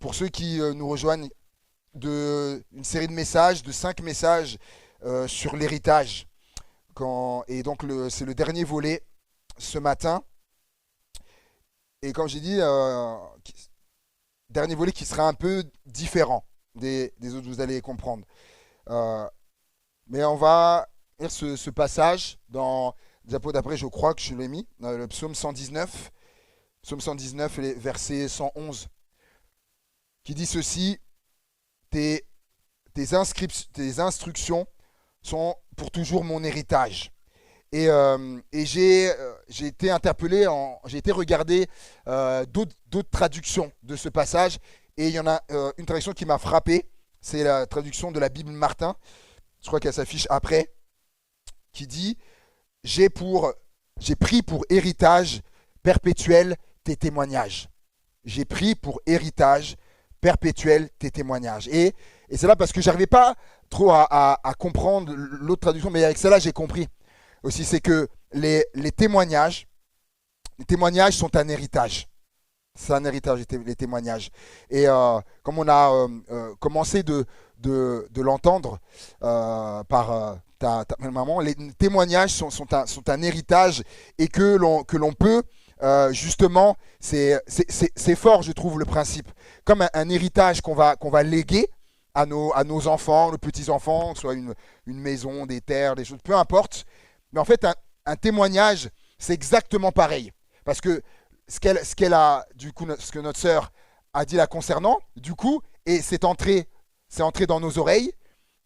pour ceux qui nous rejoignent, une série de messages, de 5 messages sur l'héritage. Et donc, c'est le dernier volet ce matin. Et comme j'ai dit, dernier volet qui sera un peu différent des autres, vous allez comprendre. Euh, mais on va lire ce passage dans diapo d'après, je crois que je l'ai mis, dans le psaume 119. Psaume 119, verset 111, qui dit ceci: tes, tes instructions sont pour toujours mon héritage. Et j'ai été interpellé, j'ai été regarder d'autres traductions de ce passage. Et il y en a une traduction qui m'a frappé. C'est la traduction de la Bible Martin. Je crois qu'elle s'affiche après. Qui dit: J'ai pris pour héritage perpétuel tes témoignages. J'ai pris pour héritage perpétuel tes témoignages. Et c'est là parce que j'arrivais pas trop à comprendre l'autre traduction, mais avec celle-là, j'ai compris aussi. C'est que les témoignages sont un héritage. C'est un héritage, les témoignages. Et comme on a commencé de l'entendre par ta maman, les témoignages sont un héritage, et que l'on peut justement, c'est fort, je trouve, le principe. Comme un héritage qu'on va léguer à nos enfants, nos petits-enfants, que ce soit une maison, des terres, des choses, peu importe. Mais en fait, un témoignage, c'est exactement pareil. Parce que ce qu'elle a, du coup, ce que notre sœur a dit la concernant, du coup, et c'est entré dans nos oreilles.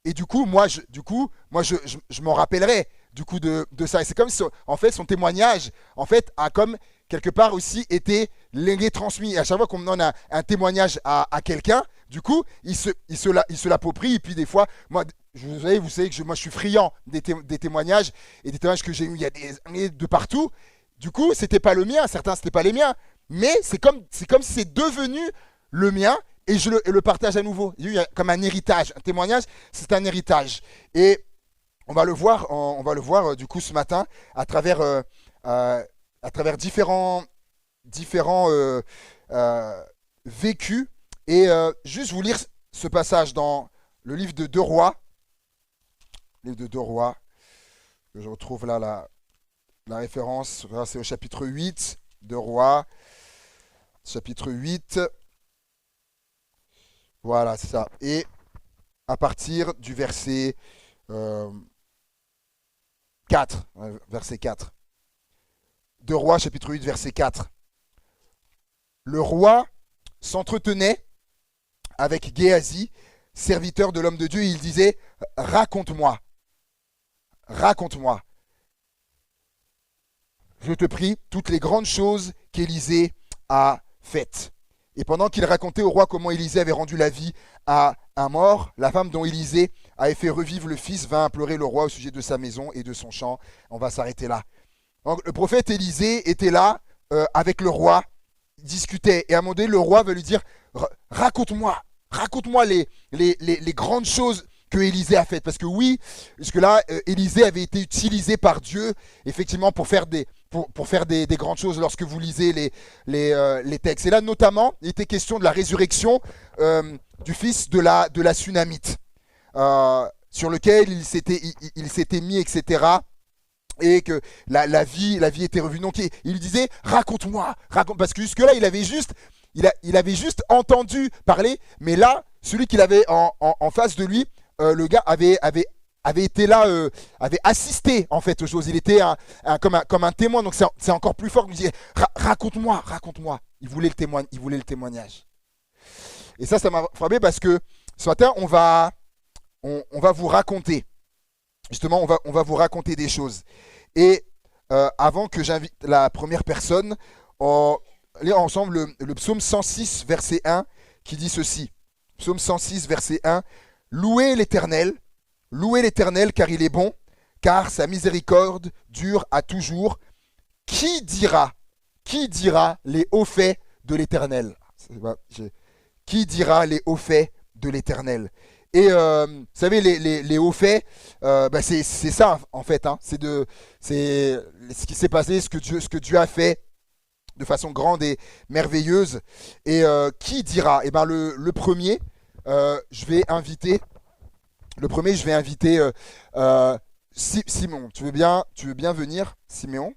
Et du coup, moi, je m'en rappellerai du coup de ça. Et c'est comme si, en fait, son témoignage, en fait, a comme quelque part aussi été légué, transmis. Et à chaque fois qu'on me donne un témoignage à quelqu'un, du coup, il se l'approprie. Et puis des fois, moi, vous savez que moi, je suis friand des témoignages, et des témoignages que j'ai eu il y a des années de partout. Du coup, c'était pas le mien, certains c'était pas les miens, mais c'est comme si c'est devenu le mien, et je le partage à nouveau. Il y a comme un héritage, un témoignage, c'est un héritage. Et on va le voir, du coup ce matin à travers différents vécus. Et juste vous lire ce passage dans le livre de 2 Rois, que je retrouve là la référence. C'est au chapitre 8 de Rois, chapitre 8. Voilà, c'est ça. Et à partir du verset 4, verset 4. De Rois, chapitre 8, verset 4. Le roi s'entretenait avec Géasi, serviteur de l'homme de Dieu, et il disait: raconte-moi, je te prie, toutes les grandes choses qu'Élisée a faites. Et pendant qu'il racontait au roi comment Élisée avait rendu la vie à un mort, la femme dont Élisée avait fait revivre le fils vint implorer le roi au sujet de sa maison et de son champ. On va s'arrêter là. Donc, le prophète Élisée était là avec le roi, il discutait. Et à un moment donné, le roi va lui dire: raconte-moi les grandes choses que Élisée a faites. Parce que oui, jusque-là, Élisée avait été utilisé par Dieu, effectivement, pour faire des grandes choses lorsque vous lisez les textes. Et là, notamment, il était question de la résurrection du fils de la Sunamite, sur lequel il s'était mis, etc. Et que la vie était revenue. Donc, il lui disait: raconte-moi, parce que jusque-là, il avait juste entendu parler, mais là, celui qu'il avait en face de lui, le gars avait été là, avait assisté en fait aux choses. Il était comme un témoin, donc c'est encore plus fort. Il me disait: raconte-moi. Il voulait le témoignage. Et ça m'a frappé parce que ce matin, on va vous raconter. Justement, on va vous raconter des choses. Et avant que j'invite la première personne, on lire ensemble le psaume 106, verset 1, qui dit ceci. Psaume 106, verset 1. Louez l'Éternel, car il est bon, car sa miséricorde dure à toujours. Qui dira les hauts faits de l'Éternel? Qui dira les hauts faits de l'Éternel? Et vous savez, les hauts faits, c'est ça en fait. Hein. C'est ce qui s'est passé, ce que Dieu a fait de façon grande et merveilleuse. Et qui dira? Eh ben le premier, je vais inviter. Le premier, je vais inviter Simon. Tu veux bien venir, Siméon?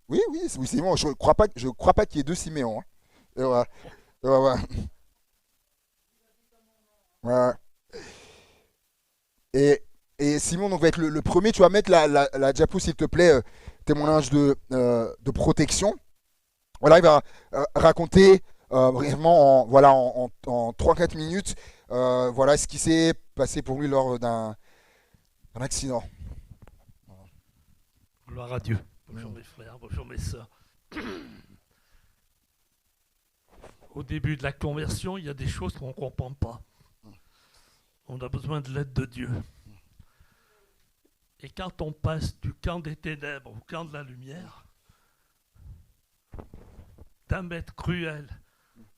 Oui, oui, oui, Simon. Je crois pas qu'il y ait deux Siméon, hein. Et voilà. Ouais, ouais, ouais. Et, et Simon donc, va être le premier. Tu vas mettre la Japou, s'il te plaît, témoignage de protection. Voilà, il va raconter brièvement voilà, en 3-4 minutes voilà ce qui s'est passé pour lui lors d'un accident. Gloire à Dieu. Bonjour Mm. mes frères, bonjour mes sœurs. Au début de la conversion, il y a des choses qu'on ne comprend pas. On a besoin de l'aide de Dieu. Et quand on passe du camp des ténèbres au camp de la lumière, d'un maître cruel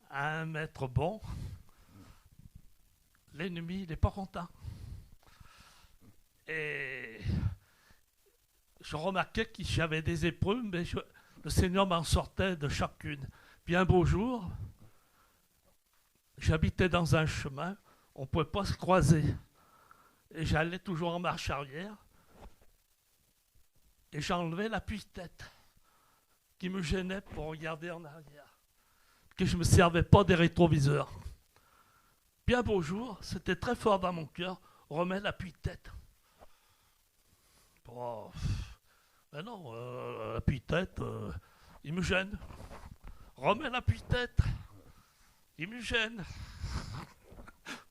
à un maître bon, l'ennemi n'est pas content. Et je remarquais que j'avais des épreuves, mais le Seigneur m'en sortait de chacune. Puis un beau jour, j'habitais dans un chemin, on ne pouvait pas se croiser. Et j'allais toujours en marche arrière, et j'enlevais l'appui-tête qui me gênait pour regarder en arrière, que je ne me servais pas des rétroviseurs. Puis un beau jour, c'était très fort dans mon cœur, remets l'appui-tête. Oh, mais non, l'appui-tête, il me gêne. Remets l'appui-tête, il me gêne.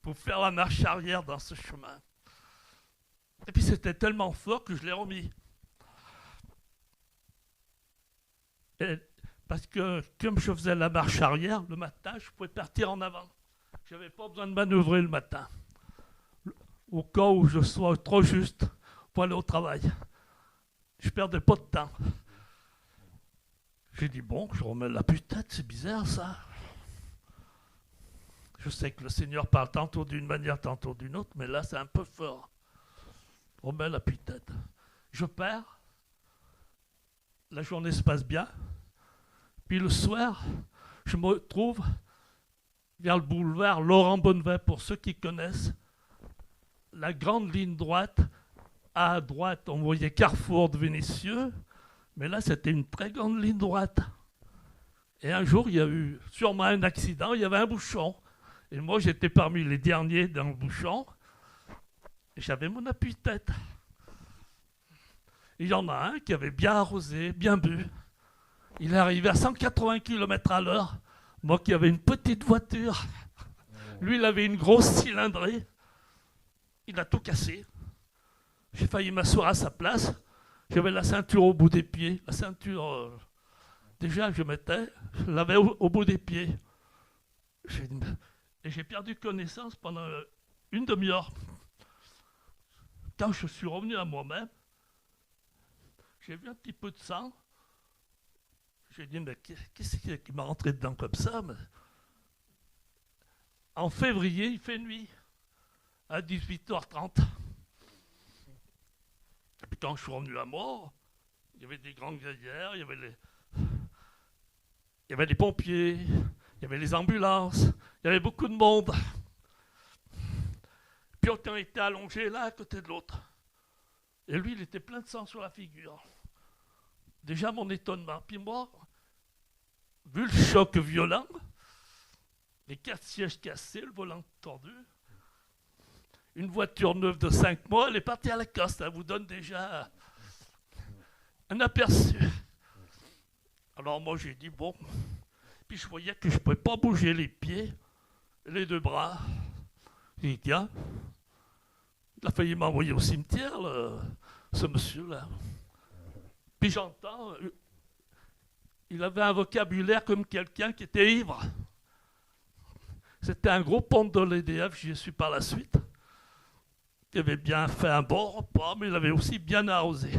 Pour faire la marche arrière dans ce chemin. Et puis c'était tellement fort que je l'ai remis. Et parce que comme je faisais la marche arrière, le matin, je pouvais partir en avant. Je n'avais pas besoin de manœuvrer le matin. Au cas où je sois trop juste pour aller au travail. Je ne perdais pas de temps. J'ai dit, bon, je remets l'appui-tête, c'est bizarre ça. Je sais que le Seigneur parle tantôt d'une manière, tantôt d'une autre, mais là c'est un peu fort. Remets l'appui-tête. Je pars, la journée se passe bien, puis le soir, je me trouve vers le boulevard Laurent Bonnevet, pour ceux qui connaissent, la grande ligne droite. À droite, on voyait Carrefour de Vénissieux, mais là c'était une très grande ligne droite. Et un jour, il y a eu sûrement un accident, il y avait un bouchon. Et moi, j'étais parmi les derniers dans le bouchon. Et j'avais mon appui-tête. Il y en a un qui avait bien arrosé, bien bu. Il est arrivé à 180 km/h. Moi qui avais une petite voiture. Lui, il avait une grosse cylindrée. Il a tout cassé. J'ai failli m'asseoir à sa place. J'avais la ceinture au bout des pieds. La ceinture, déjà, je l'avais au bout des pieds. Et j'ai perdu connaissance pendant une demi-heure. Quand je suis revenu à moi-même, j'ai vu un petit peu de sang. J'ai dit, mais qu'est-ce qui m'a rentré dedans comme ça? En février, il fait nuit, à 18h30. Et puis quand je suis revenu à moi, il y avait des grandes grillères, il y avait les pompiers, il y avait les ambulances, il y avait beaucoup de monde. Puis on était allongés l'un à côté de l'autre. Et lui, il était plein de sang sur la figure. Déjà mon étonnement. Puis moi, vu le choc violent, les 4 sièges cassés, le volant tordu, une voiture neuve de 5 mois, elle est partie à la casse. Ça vous donne déjà un aperçu. Alors moi, j'ai dit, bon. Puis je voyais que je ne pouvais pas bouger les pieds, les deux bras. J'ai dit, tiens, il a failli m'envoyer au cimetière, ce monsieur-là. Puis j'entends, il avait un vocabulaire comme quelqu'un qui était ivre. C'était un gros pont de l'EDF, j'y suis par la suite. Il avait bien fait un bon repas, mais il avait aussi bien arrosé.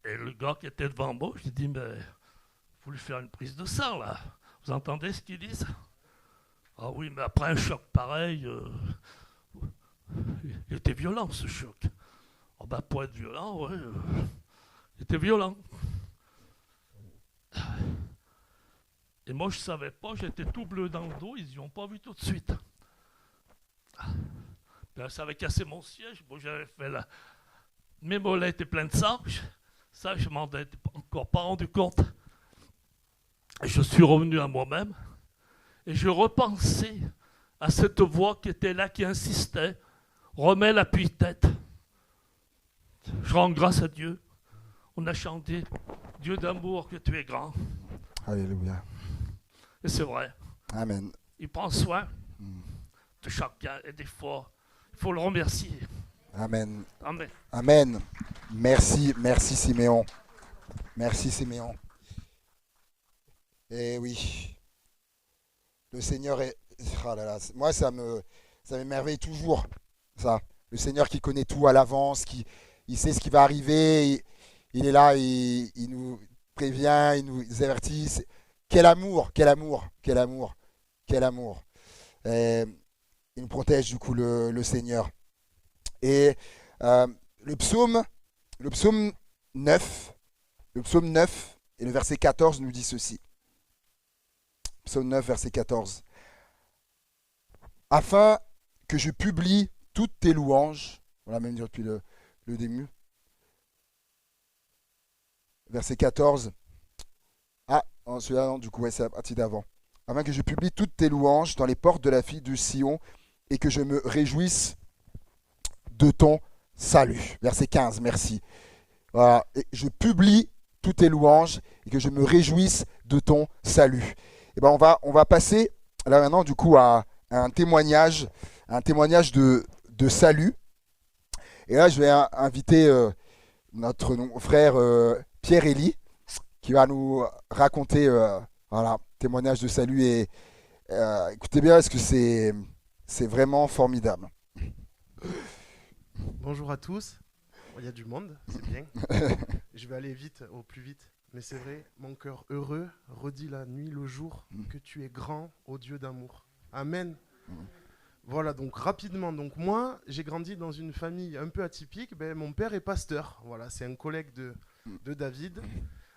Et le gars qui était devant moi, je lui ai dit, mais il faut lui faire une prise de sang, là. Vous entendez ce qu'ils disent? Ah oui, mais après un choc pareil, il était violent, ce choc. Oh ben, pour être violent, ouais, il était violent. Et moi, je ne savais pas, j'étais tout bleu dans le dos, ils n'y ont pas vu tout de suite. Puis, ça avait cassé mon siège, moi j'avais fait la... Mes mollets étaient pleins de sang, ça je m'en étais encore pas rendu compte. Et je suis revenu à moi-même, et je repensais à cette voix qui était là, qui insistait, remets l'appui-tête. Je rends grâce à Dieu. On a chanté Dieu d'amour que tu es grand. Alléluia. Et c'est vrai. Amen. Il prend soin de chacun et des fois, il faut le remercier. Amen. Amen. Amen. Merci, merci Siméon. Merci Siméon. Et oui, le Seigneur est... Oh là là, moi ça m'émerveille toujours, ça. Le Seigneur qui connaît tout à l'avance, il sait ce qui va arriver, il est là, il nous prévient, il nous avertit. Quel amour, quel amour, quel amour, quel amour. Et il nous protège du coup le Seigneur. Et euh, le psaume, le psaume 9, le psaume 9 et le verset 14 nous dit ceci. Psaume 9, verset 14. Afin que je publie toutes tes louanges, on l'a même dit depuis le début. Verset 14. Ah, celui-là, non, du coup, ouais, c'est la partie d'avant. Afin que je publie toutes tes louanges dans les portes de la fille de Sion et que je me réjouisse de ton salut. Verset 15, merci. Voilà, et je publie toutes tes louanges et que je me réjouisse de ton salut. Et ben on va passer là maintenant du coup à un témoignage de salut. Et là je vais inviter notre frère Pierre-Élie qui va nous raconter voilà, témoignage de salut et écoutez bien parce que c'est vraiment formidable. Bonjour à tous. Il y a du monde, c'est bien. Je vais aller vite, au plus vite. Mais c'est vrai, mon cœur heureux redit la nuit, le jour, que tu es grand, ô Dieu d'amour. Amen. Voilà, donc rapidement. Donc moi, j'ai grandi dans une famille un peu atypique. Ben, mon père est pasteur. Voilà, c'est un collègue de David.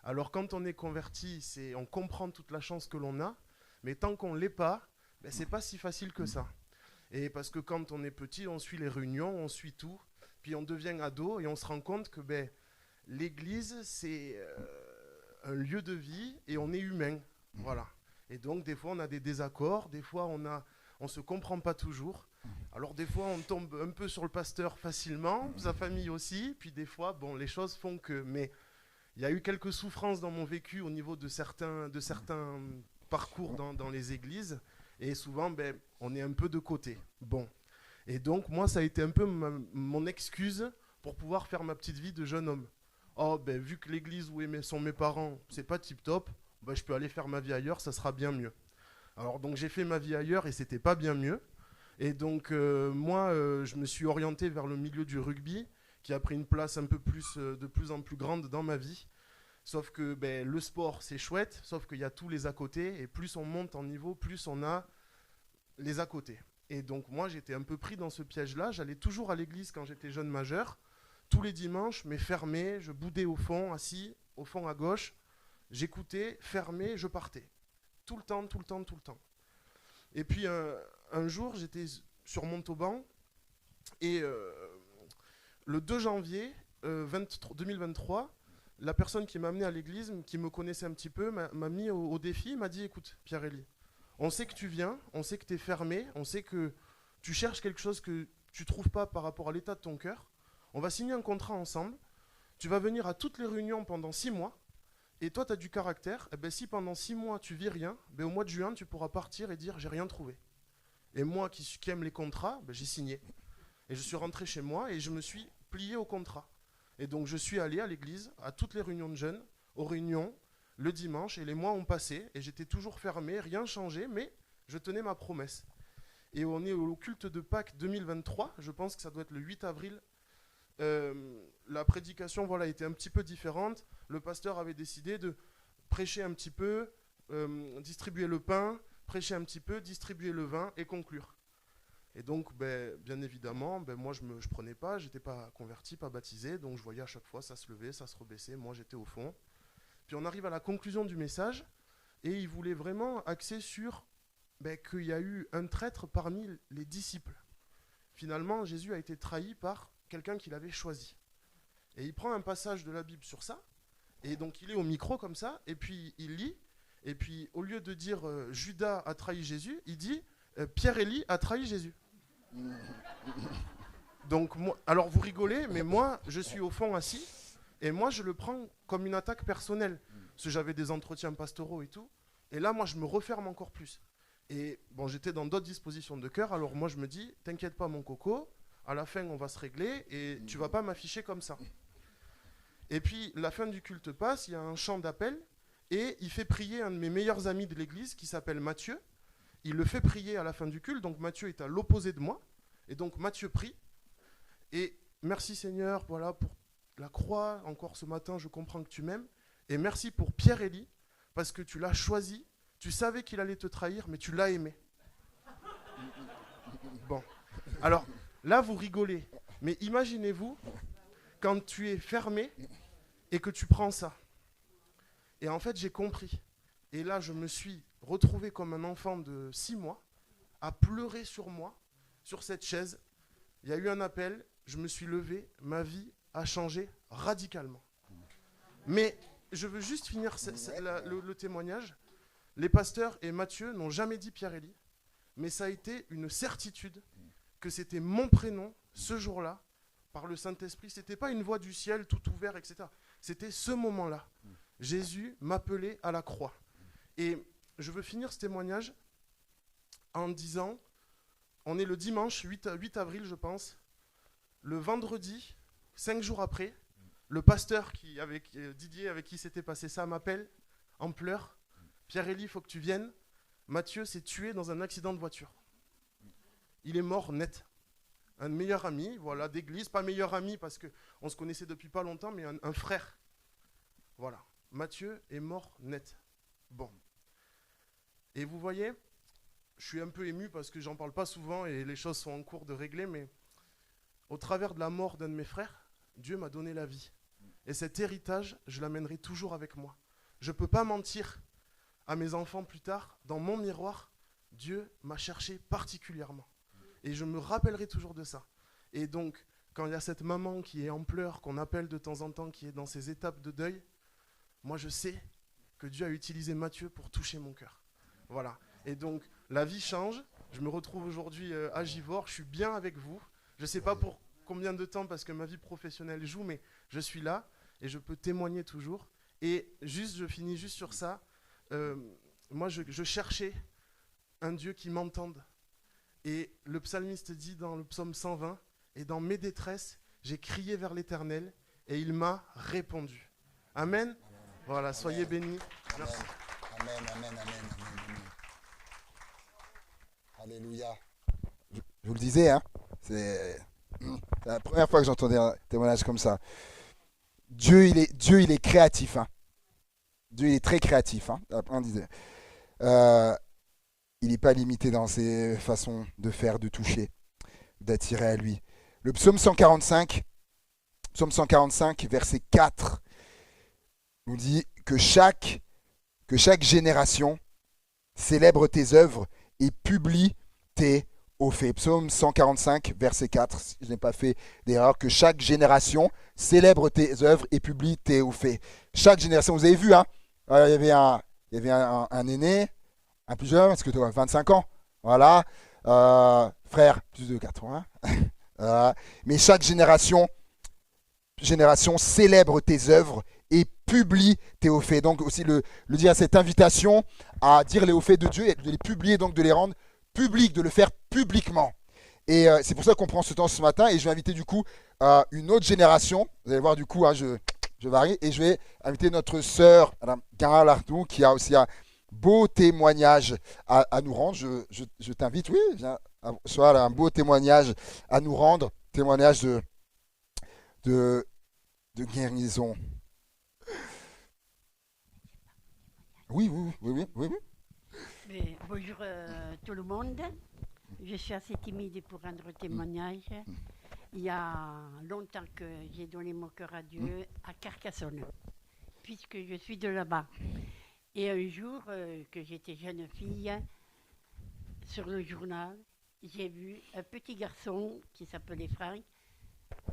Alors quand on est converti, on comprend toute la chance que l'on a. Mais tant qu'on ne l'est pas, ben, c'est pas si facile que ça. Et parce que quand on est petit, on suit les réunions, on suit tout. Puis on devient ado et on se rend compte que ben, l'église, c'est un lieu de vie et on est humain. Voilà. Et donc des fois on a des désaccords, des fois on se comprend pas toujours. Alors des fois on tombe un peu sur le pasteur facilement, sa famille aussi, puis des fois bon les choses font que... Mais il y a eu quelques souffrances dans mon vécu au niveau de certains parcours dans les églises et souvent ben, on est un peu de côté. Bon. Et donc moi ça a été un peu mon excuse pour pouvoir faire ma petite vie de jeune homme. Oh, ben, vu que l'église où sont mes parents, c'est pas tip-top, ben, je peux aller faire ma vie ailleurs, ça sera bien mieux. Alors, donc, j'ai fait ma vie ailleurs et c'était pas bien mieux. Et donc, moi, je me suis orienté vers le milieu du rugby, qui a pris une place un peu plus, de plus en plus grande dans ma vie. Sauf que ben, le sport, c'est chouette, sauf qu'il y a tous les à côté. Et plus on monte en niveau, plus on a les à côté. Et donc, moi, j'étais un peu pris dans ce piège-là. J'allais toujours à l'église quand j'étais jeune majeur. Tous les dimanches, mais fermé, je boudais au fond, assis, au fond à gauche. J'écoutais, fermé, je partais. Tout le temps, tout le temps, tout le temps. Et puis un jour, j'étais sur Montauban et le 2 janvier 2023, la personne qui m'a amené à l'église, qui me connaissait un petit peu, m'a mis au défi, m'a dit, écoute, Pierre-Élie, on sait que tu viens, on sait que tu es fermé, on sait que tu cherches quelque chose que tu ne trouves pas par rapport à l'état de ton cœur. On va signer un contrat ensemble. Tu vas venir à toutes les réunions pendant 6 mois. Et toi, tu as du caractère. Et ben, si pendant 6 mois, tu vis rien, ben, au mois de juin, tu pourras partir et dire j'ai rien trouvé. Et moi, qui aime les contrats, ben, j'ai signé. Et je suis rentré chez moi et je me suis plié au contrat. Et donc, je suis allé à l'église, à toutes les réunions de jeunes, aux réunions, le dimanche. Et les mois ont passé. Et j'étais toujours fermé, rien changé, mais je tenais ma promesse. Et on est au culte de Pâques 2023. Je pense que ça doit être le 8 avril. La prédication voilà, était un petit peu différente. Le pasteur avait décidé de prêcher un petit peu, distribuer le pain, prêcher un petit peu, distribuer le vin et conclure. Et donc, bien évidemment, moi je prenais pas, j'étais pas converti, pas baptisé, donc je voyais à chaque fois ça se levait, ça se rebaissait, moi j'étais au fond. Puis on arrive à la conclusion du message, Et il voulait vraiment axer sur qu'il y a eu un traître parmi les disciples. Finalement, Jésus a été trahi par quelqu'un qu'il avait choisi. Et il prend un passage de la Bible sur ça, et donc il est au micro comme ça, et puis il lit, et puis au lieu de dire Judas a trahi Jésus, il dit Pierre-Élie a trahi Jésus. Donc, alors vous rigolez, mais moi, je suis au fond assis, et moi, je le prends comme une attaque personnelle. Parce que j'avais des entretiens pastoraux et tout, et là, moi, je me referme encore plus. Et bon, j'étais dans d'autres dispositions de cœur, alors moi, je me dis, t'inquiète pas, mon coco, à la fin, on va se régler, et tu vas pas m'afficher comme ça. Et puis, la fin du culte passe, il y a un chant d'appel, et il fait prier un de mes meilleurs amis de l'église, qui s'appelle Mathieu. Il le fait prier à la fin du culte, donc Mathieu est à l'opposé de moi, et donc Mathieu prie, et merci Seigneur, voilà, pour la croix, encore ce matin, je comprends que tu m'aimes, et merci pour Pierre-Élie, parce que tu l'as choisi, tu savais qu'il allait te trahir, mais tu l'as aimé. Bon, alors, là, vous rigolez, mais imaginez-vous, quand tu es fermé, et que tu prends ça. Et en fait, j'ai compris. Et là, je me suis retrouvé comme un enfant de 6 mois, à pleurer sur moi, sur cette chaise. Il y a eu un appel, je me suis levé, ma vie a changé radicalement. Mais je veux juste finir le témoignage. Les pasteurs et Mathieu n'ont jamais dit Pierre-Élie, mais ça a été une certitude que c'était mon prénom ce jour-là, par le Saint-Esprit. Ce n'était pas une voix du ciel tout ouvert, etc. C'était ce moment-là. Jésus m'appelait à la croix. Et je veux finir ce témoignage en disant, on est le dimanche 8 avril, je pense. Le vendredi, 5 jours après, le pasteur Didier, avec qui s'était passé ça, m'appelle en pleurs. Pierre-Élie, il faut que tu viennes. Mathieu s'est tué dans un accident de voiture. Il est mort net. Un meilleur ami, voilà, d'église, pas meilleur ami parce qu'on se connaissait depuis pas longtemps, mais un frère. Voilà. Mathieu est mort net. Bon. Et vous voyez, je suis un peu ému parce que j'en parle pas souvent et les choses sont en cours de régler, mais au travers de la mort d'un de mes frères, Dieu m'a donné la vie. Et cet héritage, je l'amènerai toujours avec moi. Je ne peux pas mentir à mes enfants plus tard, dans mon miroir, Dieu m'a cherché particulièrement. Et je me rappellerai toujours de ça. Et donc, quand il y a cette maman qui est en pleurs, qu'on appelle de temps en temps, qui est dans ses étapes de deuil, moi je sais que Dieu a utilisé Mathieu pour toucher mon cœur. Voilà. Et donc, la vie change. Je me retrouve aujourd'hui à Givors. Je suis bien avec vous. Je ne sais pas pour combien de temps, parce que ma vie professionnelle joue, mais je suis là et je peux témoigner toujours. Et je finis juste sur ça. Moi, je cherchais un Dieu qui m'entende. Et le psalmiste dit dans le psaume 120, « Et dans mes détresses, j'ai crié vers l'Éternel, et il m'a répondu. » Amen. Voilà, soyez bénis. Merci. Amen, amen, amen, amen, amen. Alléluia. Je vous le disais, hein, c'est la première fois que j'entendais un témoignage comme ça. Dieu, il est créatif. Hein. Dieu, il est très créatif. Hein. On disait. Il n'est pas limité dans ses façons de faire, de toucher, d'attirer à lui. Le psaume 145, verset 4, nous dit que chaque génération célèbre tes œuvres et publie tes hauts faits. Psaume 145, verset 4, si je n'ai pas fait d'erreur, que chaque génération célèbre tes œuvres et publie tes hauts faits. Chaque génération, vous avez vu, hein, il y avait un aîné, un plus jeune, parce que tu as 25 ans, voilà, frère, plus de 80, mais chaque génération célèbre tes œuvres et publie tes hauts faits. Donc aussi le dire à cette invitation à dire les hauts faits de Dieu et de les publier, donc de les rendre publics, de le faire publiquement. Et c'est pour ça qu'on prend ce temps ce matin et je vais inviter du coup une autre génération. Vous allez voir du coup, hein, je varie et je vais inviter notre sœur, Madame Gara Lardou, qui a aussi un beau témoignage à nous rendre. Je t'invite, oui, viens, soit un beau témoignage à nous rendre, témoignage de guérison. Oui. Mais bonjour tout le monde. Je suis assez timide pour rendre témoignage. Il y a longtemps que j'ai donné mon cœur à Dieu à Carcassonne, puisque je suis de là-bas. Et un jour, que j'étais jeune fille, sur le journal, j'ai vu un petit garçon qui s'appelait Franck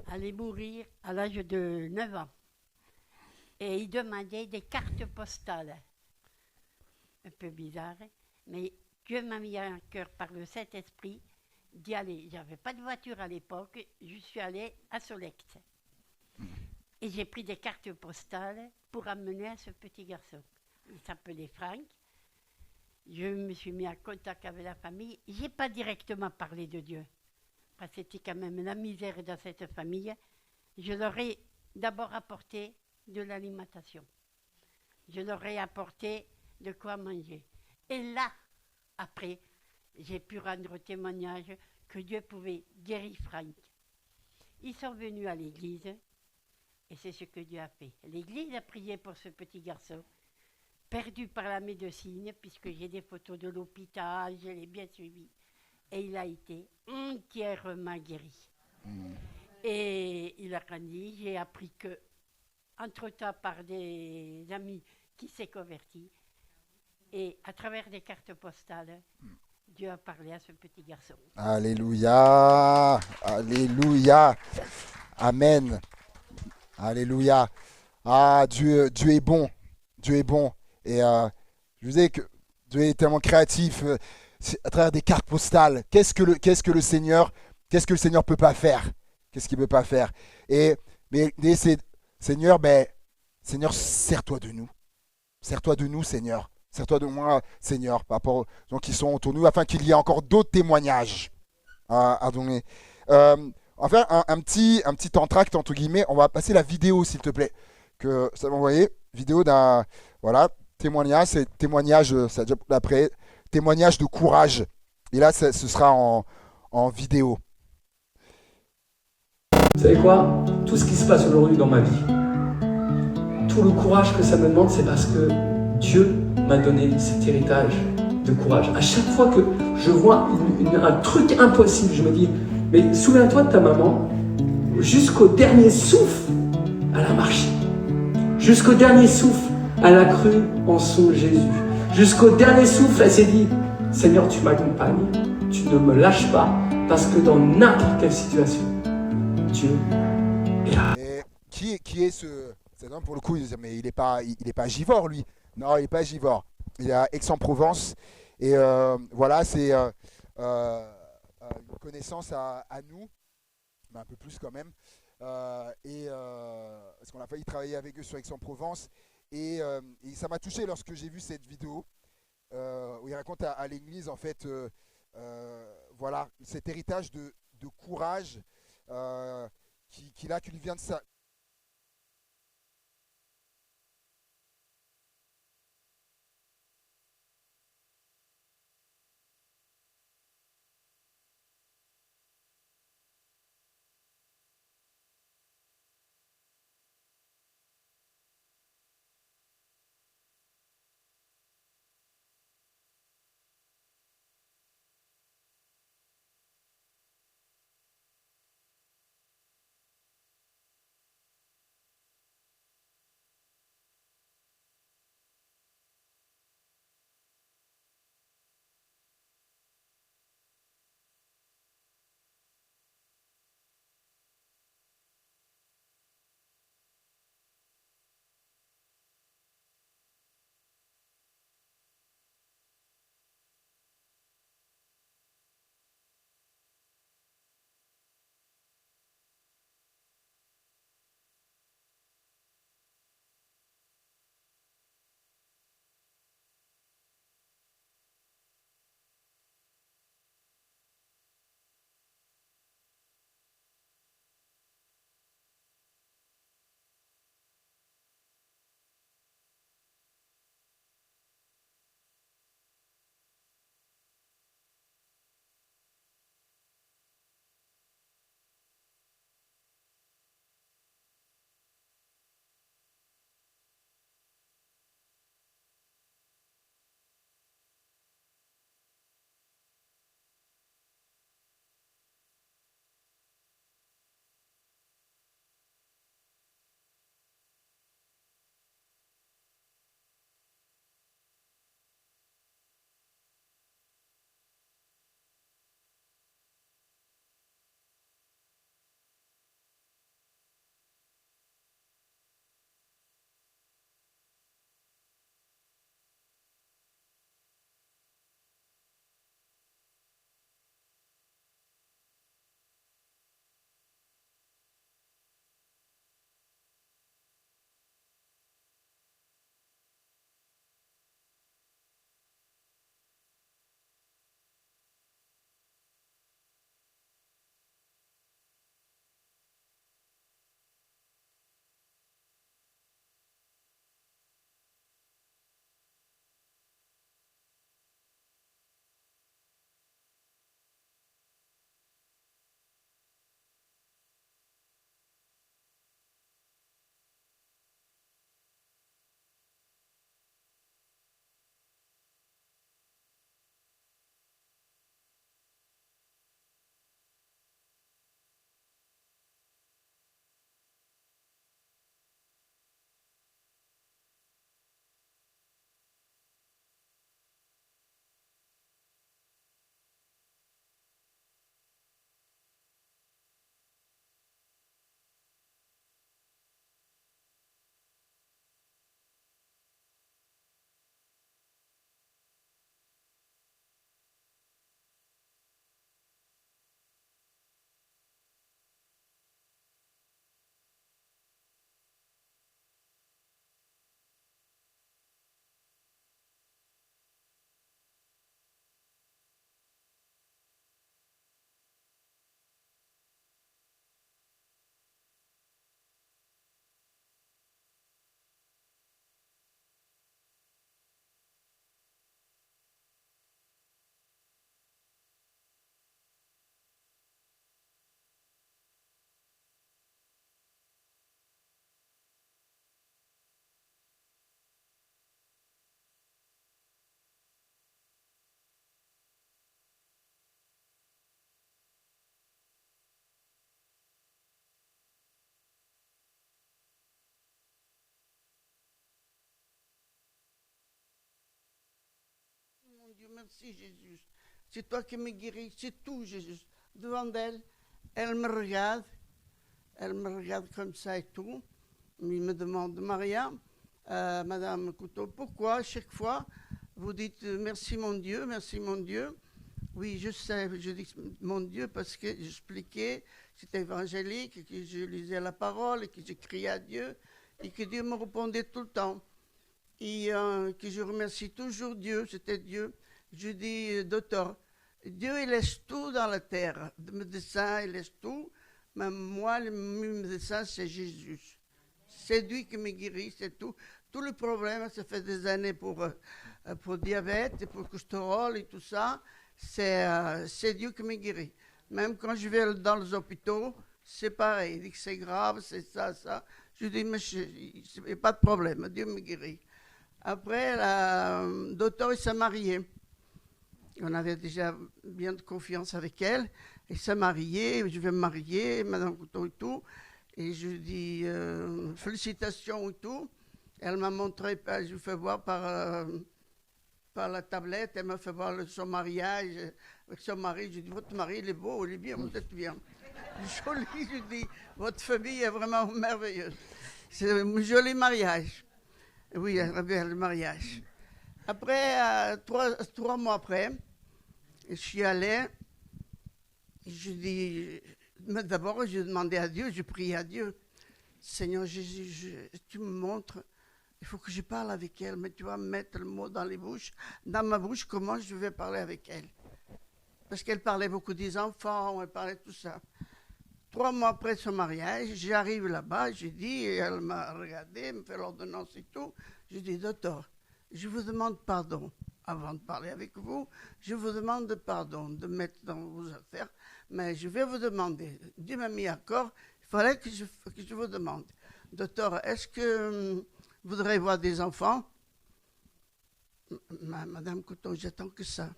aller mourir à l'âge de 9 ans. Et il demandait des cartes postales. Un peu bizarre, mais Dieu m'a mis à cœur par le Saint-Esprit d'y aller. J'avais pas de voiture à l'époque, je suis allée à Solex. Et j'ai pris des cartes postales pour amener à ce petit garçon. Il s'appelait Franck. Je me suis mis en contact avec la famille. Je n'ai pas directement parlé de Dieu. Parce que c'était quand même la misère dans cette famille. Je leur ai d'abord apporté de l'alimentation. Je leur ai apporté de quoi manger. Et là, après, j'ai pu rendre témoignage que Dieu pouvait guérir Franck. Ils sont venus à l'église et c'est ce que Dieu a fait. L'église a prié pour ce petit garçon, perdu par la médecine, puisque j'ai des photos de l'hôpital, je l'ai bien suivi. Et il a été entièrement guéri. Et il a grandi. J'ai appris que, entre-temps, par des amis qui s'est converti, et à travers des cartes postales, Dieu a parlé à ce petit garçon. Alléluia. Alléluia. Amen. Alléluia. Ah, Dieu est bon. Dieu est bon. Et je vous disais que Dieu est tellement créatif à travers des cartes postales. Qu'est-ce que le Seigneur peut pas faire? Qu'est-ce qu'il peut pas faire? Mais c'est Seigneur, Seigneur, sers-toi de nous. Sers-toi de nous, Seigneur. Sers-toi de moi, Seigneur, par rapport aux gens qui sont autour de nous, afin qu'il y ait encore d'autres témoignages à donner. On va faire un petit entracte, entre guillemets. On va passer la vidéo, s'il te plaît. Que ça m'a envoyé. Vidéo d'un. Voilà, témoignage. C'est témoignage, ça a déjà après. Témoignage de courage. Et là, ce sera en vidéo. Vous savez quoi? Tout ce qui se passe aujourd'hui dans ma vie, tout le courage que ça me demande, c'est parce que Dieu m'a donné cet héritage de courage. À chaque fois que je vois un truc impossible, je me dis, mais souviens-toi de ta maman, jusqu'au dernier souffle, elle a marché. Jusqu'au dernier souffle, elle a cru en son Jésus. Jusqu'au dernier souffle, elle s'est dit, Seigneur, tu m'accompagnes, tu ne me lâches pas, parce que dans n'importe quelle situation, Dieu est là. Et qui est cet homme, pour le coup, mais il est pas givore, lui. Non, il n'est pas givore. Il est à Aix-en-Provence. Et voilà, c'est une connaissance à nous, mais un peu plus quand même. Parce qu'on a failli travailler avec eux sur Aix-en-Provence. Et ça m'a touché lorsque j'ai vu cette vidéo où il raconte à l'église, en fait, voilà, cet héritage de courage qu'il vient de sa, Dieu, merci Jésus. C'est toi qui me guéris, c'est tout Jésus. Devant elle, elle me regarde comme ça et tout. Il me demande, Maria, Madame Couteau, pourquoi chaque fois vous dites merci mon Dieu, merci mon Dieu? Oui, je sais, je dis mon Dieu parce que j'expliquais, c'était évangélique, que je lisais la parole, et que je criais à Dieu, et que Dieu me répondait tout le temps. Et que je remercie toujours Dieu, c'était Dieu. Je dis, docteur, Dieu il laisse tout dans la terre, le médecin il laisse tout, mais moi le médecin c'est Jésus. C'est lui qui me guérit, c'est tout. Tout le problème, ça fait des années pour diabète, pour cholestérol et tout ça. C'est Dieu qui me guérit. Même quand je vais dans les hôpitaux, c'est pareil. Il dit que c'est grave, c'est ça, ça. Je dis, mais il n'y a pas de problème, Dieu me guérit. Après, le docteur, il s'est marié. On avait déjà bien de confiance avec elle. Il s'est marié, je vais me marier, Madame Couteau et tout. Et je dis, félicitations et tout. Elle m'a montré, je vous fais voir par la tablette, elle m'a fait voir son mariage avec son mari. Je dis, votre mari, il est beau, il est bien, vous êtes bien. Joli, je dis, votre famille est vraiment merveilleuse. C'est un joli mariage. Oui, un bel mariage. Après, 3 mois après, je suis allé, je dis, mais d'abord, je demandais à Dieu, je priais à Dieu. Seigneur Jésus, tu me montres. Il faut que je parle avec elle, mais tu vas me mettre le mot dans ma bouche, comment je vais parler avec elle. Parce qu'elle parlait beaucoup des enfants, elle parlait tout ça. 3 mois après son mariage, j'arrive là-bas, j'ai dit, elle m'a regardé, elle me fait l'ordonnance et tout. Je dis, docteur, je vous demande pardon. Avant de parler avec vous, je vous demande pardon de mettre dans vos affaires, mais je vais vous demander, Dieu m'a mis accord, il fallait que je vous demande. Docteur, est-ce que vous voudrez voir des enfants? Madame Couteau, j'attends que ça.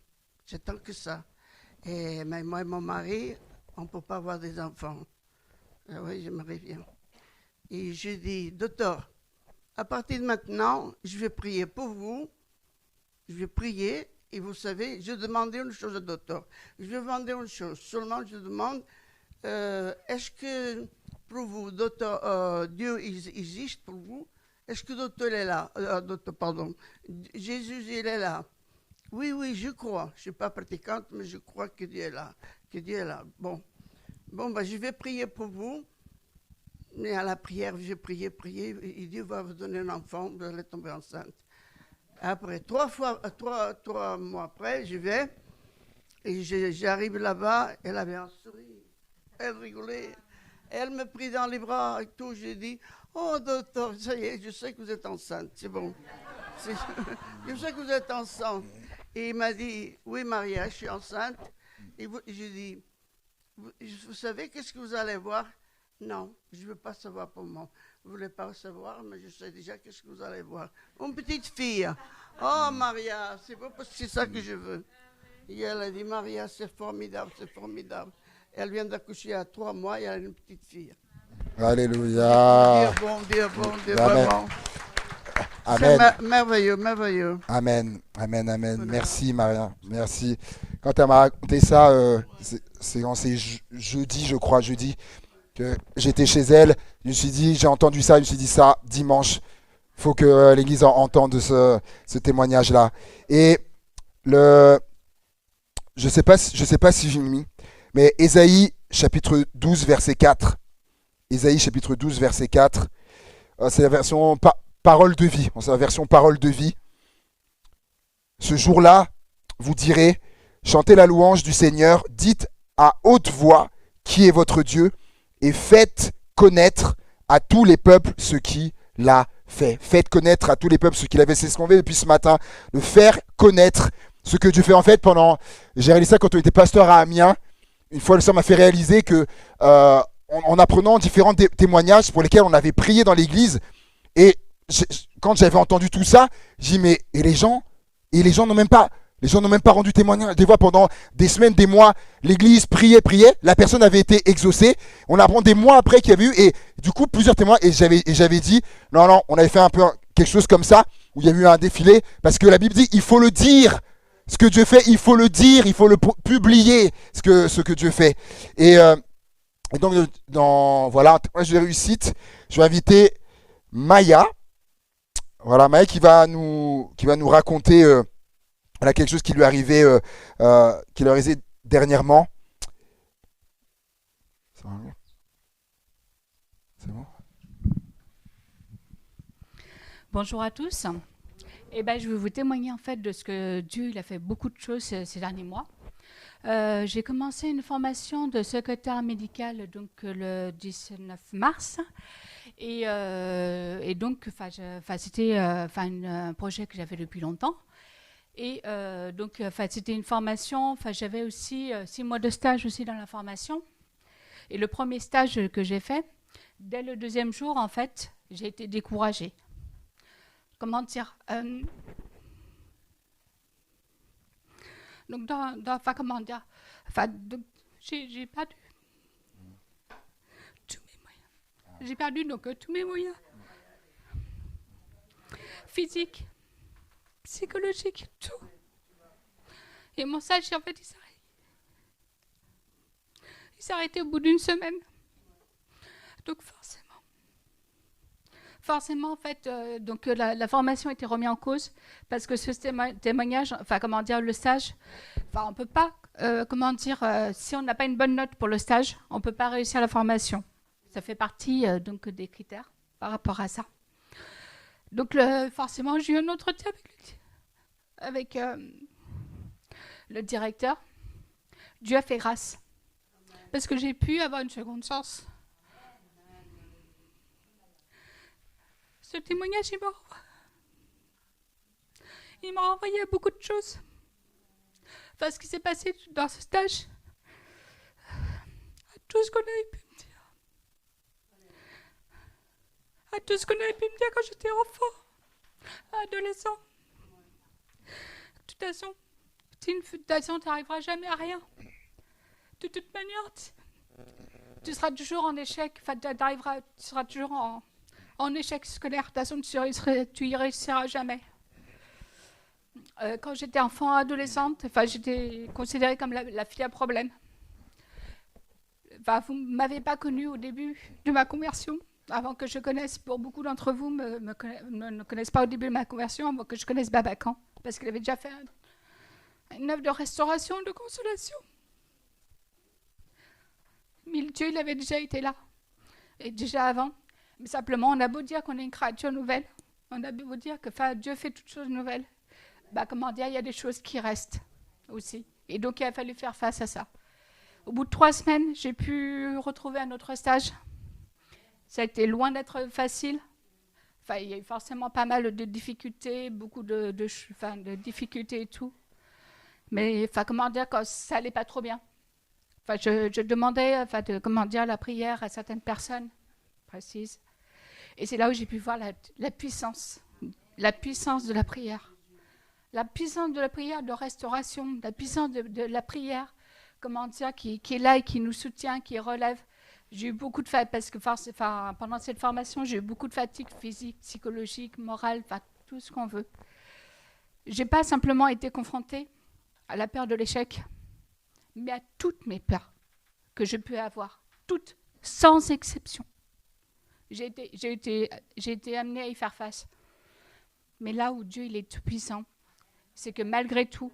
Et mais moi et mon mari, on ne peut pas avoir des enfants. Oui, j'aimerais bien. Et je dis, docteur, à partir de maintenant, je vais prier pour vous. Je vais prier. Et vous savez, je demandais une chose au docteur. Je vais demander une chose. Seulement, je demande, est-ce que pour vous, docteur, Dieu existe pour vous? Est-ce que docteur est là? Jésus, il est là. Oui, je crois. Je ne suis pas pratiquante, mais je crois que Dieu est là. Bon, je vais prier pour vous. Mais à la prière, je priais, et Dieu va vous donner un enfant, vous allez tomber enceinte. Après, 3 mois après, je vais, et j'arrive là-bas, elle avait un sourire. Elle rigolait. Elle me prit dans les bras et tout. J'ai dit, oh docteur, ça y est, je sais que vous êtes enceinte, c'est bon. Je sais que vous êtes enceinte. Et il m'a dit, oui Maria, je suis enceinte. Et j'ai dit, vous savez qu'est-ce que vous allez voir? Non, je ne veux pas savoir pour moi. Vous ne voulez pas savoir, mais je sais déjà qu'est-ce que vous allez voir. Une petite fille. Oh Maria, c'est beau parce que c'est ça que je veux. Et elle a dit, Maria, c'est formidable, c'est formidable. Elle vient d'accoucher à 3 mois et elle a une petite fille. Alléluia. Bon Dieu, Amen. vraiment. Amen. C'est merveilleux. Amen. Merci Maria, merci. Quand elle m'a raconté ça, c'est jeudi, que j'étais chez elle, je me suis dit, j'ai entendu ça, je me suis dit ça, dimanche, il faut que l'Église entende ce témoignage-là. Et je sais pas si j'ai mis, mais Ésaïe chapitre 12, verset 4. Ésaïe chapitre 12, verset 4. C'est la version parole de vie. C'est la version parole de vie. Ce jour-là, vous direz, chantez la louange du Seigneur, dites à haute voix qui est votre Dieu, et faites connaître à tous les peuples ce qu'il a fait. Faites connaître à tous les peuples ce qu'il a fait. C'est ce qu'on fait depuis ce matin, de faire connaître ce que Dieu fait. En fait, j'ai réalisé ça quand on était pasteur à Amiens. Une fois, le Seigneur m'a fait réaliser que, en apprenant différents témoignages pour lesquels on avait prié dans l'église, et quand j'avais entendu tout ça, j'ai dit, mais les gens n'ont même pas rendu témoignage. Des fois, pendant des semaines, des mois, l'église priait, la personne avait été exaucée. On apprend des mois après qu'il y avait eu, et du coup, plusieurs témoins, et j'avais dit, non, on avait fait un peu quelque chose comme ça, où il y a eu un défilé, parce que la Bible dit, il faut le dire ce que Dieu fait, il faut le dire, il faut le publier, ce que Dieu fait. Et donc, voilà, moi j'ai réussite. Je vais inviter Maya. Voilà, Maya qui va nous raconter voilà, quelque chose qui lui est arrivé dernièrement. Ça va mieux ? C'est bon ? Bonjour à tous. Je vais vous témoigner en fait de ce que Dieu il a fait beaucoup de choses ces derniers mois. J'ai commencé une formation de secrétaire médical donc le 19 mars et donc c'était un projet que j'avais depuis longtemps et c'était une formation. J'avais aussi 6 mois de stage aussi dans la formation et le premier stage que j'ai fait, dès le 2e jour en fait, j'ai été découragée. Comment dire donc j'ai perdu tous mes moyens. J'ai perdu donc tous mes moyens physiques, psychologiques, tout. Et mon stage en fait il s'est arrêté au bout d'une semaine. Donc forcément, en fait, la formation a été remise en cause parce que ce témoignage, le stage, on ne peut pas, si on n'a pas une bonne note pour le stage, on ne peut pas réussir la formation. Ça fait partie des critères par rapport à ça. Donc forcément, j'ai eu un entretien avec le directeur. Dieu a fait grâce parce que j'ai pu avoir une seconde chance. Ce témoignage, il m'a renvoyé à beaucoup de choses. Ce qui s'est passé dans ce stage, à tout ce qu'on avait pu me dire. À tout ce qu'on avait pu me dire quand j'étais enfant, adolescent. De toute façon, tu n'arriveras jamais à rien. De toute manière, tu seras toujours en échec. Tu seras toujours en échec scolaire. De toute façon, tu y réussiras jamais. Quand j'étais enfant, adolescente, j'étais considérée comme la fille à problème. Vous ne m'avez pas connue au début de ma conversion, avant que je connaisse, pour beaucoup d'entre vous ne connaissent pas au début de ma conversion, avant que je connaisse Babacan, parce qu'il avait déjà fait une œuvre de restauration, de consolation. Mais Dieu, il avait déjà été là, et déjà avant. Mais simplement, on a beau dire qu'on est une créature nouvelle, on a beau dire que Dieu fait toutes choses nouvelles, il y a des choses qui restent aussi. Et donc, il a fallu faire face à ça. Au bout de 3 semaines, j'ai pu retrouver un autre stage. Ça a été loin d'être facile. Il y a eu forcément pas mal de difficultés, beaucoup de difficultés et tout. Mais quand ça allait pas trop bien. Je demandais la prière à certaines personnes précises. Et c'est là où j'ai pu voir la puissance de la prière. La puissance de la prière de restauration, la puissance de la prière, qui est là et qui nous soutient, qui relève. J'ai eu beaucoup de fatigue, parce que pendant cette formation, j'ai eu beaucoup de fatigue physique, psychologique, morale, tout ce qu'on veut. Je n'ai pas simplement été confrontée à la peur de l'échec, mais à toutes mes peurs que je peux avoir, toutes, sans exception. J'ai été amenée à y faire face. Mais là où Dieu il est tout puissant, c'est que malgré tout,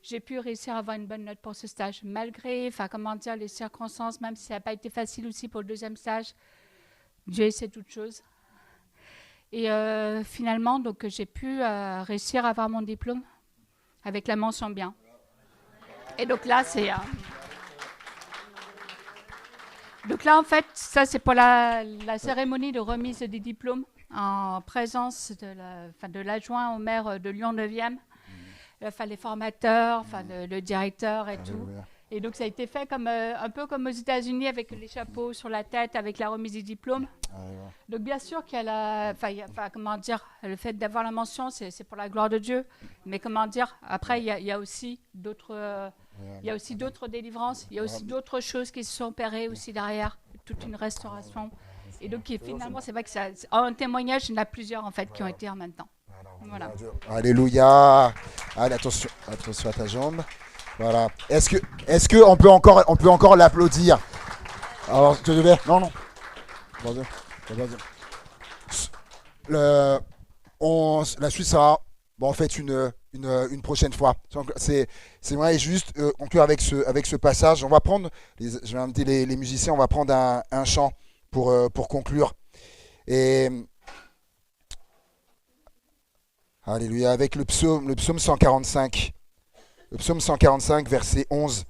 j'ai pu réussir à avoir une bonne note pour ce stage. Malgré, les circonstances, même si ça n'a pas été facile aussi pour le 2e stage, Dieu sait toutes choses. Et finalement, j'ai pu réussir à avoir mon diplôme avec la mention bien. Et donc là, en fait, ça c'est pour la cérémonie de remise des diplômes en présence de l'adjoint au maire de Lyon 9e, les formateurs, le directeur et tout. Et donc ça a été fait un peu comme aux États-Unis avec les chapeaux sur la tête, avec la remise des diplômes. Donc bien sûr qu'il y a le fait d'avoir la mention, c'est pour la gloire de Dieu. Mais après il y a aussi d'autres. Il y a aussi d'autres délivrances, il y a aussi d'autres choses qui se sont opérées aussi derrière, toute une restauration. Et donc finalement, c'est vrai que un témoignage, il y en a plusieurs en fait qui ont été en même temps. Voilà. Alléluia. Allez, attention. Appuie sur ta jambe. Voilà. Est-ce que on peut encore l'applaudir? Alors, tu devais. Non, non. La suite sera en fait une prochaine fois. C'est vrai, juste conclure avec ce passage. On va prendre, je vais inviter les musiciens, on va prendre un chant pour conclure. Et alléluia, avec le psaume 145. Le psaume 145, verset 11.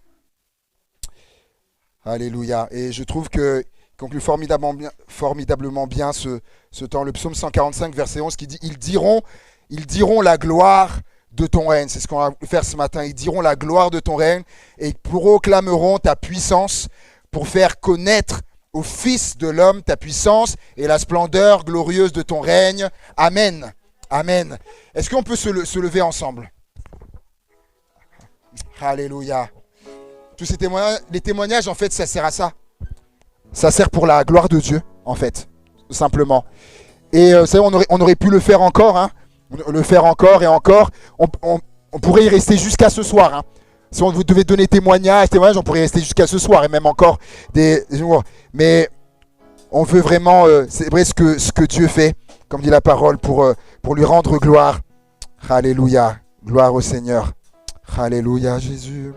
Alléluia. Et je trouve que conclut formidablement bien ce temps. Le psaume 145, verset 11, qui dit « Ils diront la gloire de ton règne ». C'est ce qu'on va faire ce matin. Ils diront la gloire de ton règne et proclameront ta puissance pour faire connaître au Fils de l'homme ta puissance et la splendeur glorieuse de ton règne. Amen. Amen. Est-ce qu'on peut se lever ensemble? Alléluia. Tous ces témoignages, les témoignages, en fait, ça sert à ça. Ça sert pour la gloire de Dieu, en fait, tout simplement. Et vous savez, on aurait pu le faire encore, hein, le faire encore et encore. On pourrait y rester jusqu'à ce soir. Hein. Si on vous devait donner témoignage, on pourrait y rester jusqu'à ce soir et même encore des jours. Mais on veut vraiment célébrer ce que Dieu fait, comme dit la parole, pour lui rendre gloire. Alléluia. Gloire au Seigneur. Alléluia, Jésus.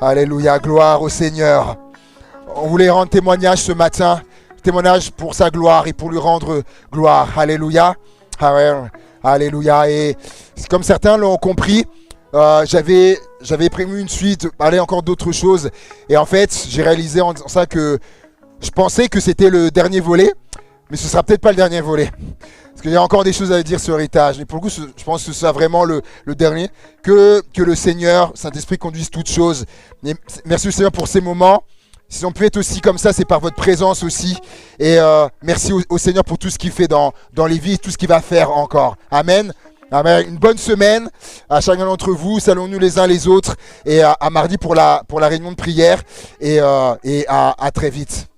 Alléluia, gloire au Seigneur. On voulait rendre témoignage ce matin, témoignage pour sa gloire et pour lui rendre gloire. Alléluia. Alléluia. Et comme certains l'ont compris, j'avais prévu une suite, parler encore d'autres choses. Et en fait, j'ai réalisé en disant ça que je pensais que c'était le dernier volet, mais ce sera peut-être pas le dernier volet. Parce qu'il y a encore des choses à dire sur l'héritage. Mais pour le coup, je pense que ce sera vraiment le dernier. Que le Seigneur, Saint-Esprit, conduise toutes choses. Et merci au Seigneur pour ces moments. Si on peut être aussi comme ça, c'est par votre présence aussi. Et merci au Seigneur pour tout ce qu'il fait dans les vies, tout ce qu'il va faire encore. Amen. Amen. Une bonne semaine à chacun d'entre vous. Saluons-nous les uns les autres. Et à mardi pour la réunion de prière. Et à très vite.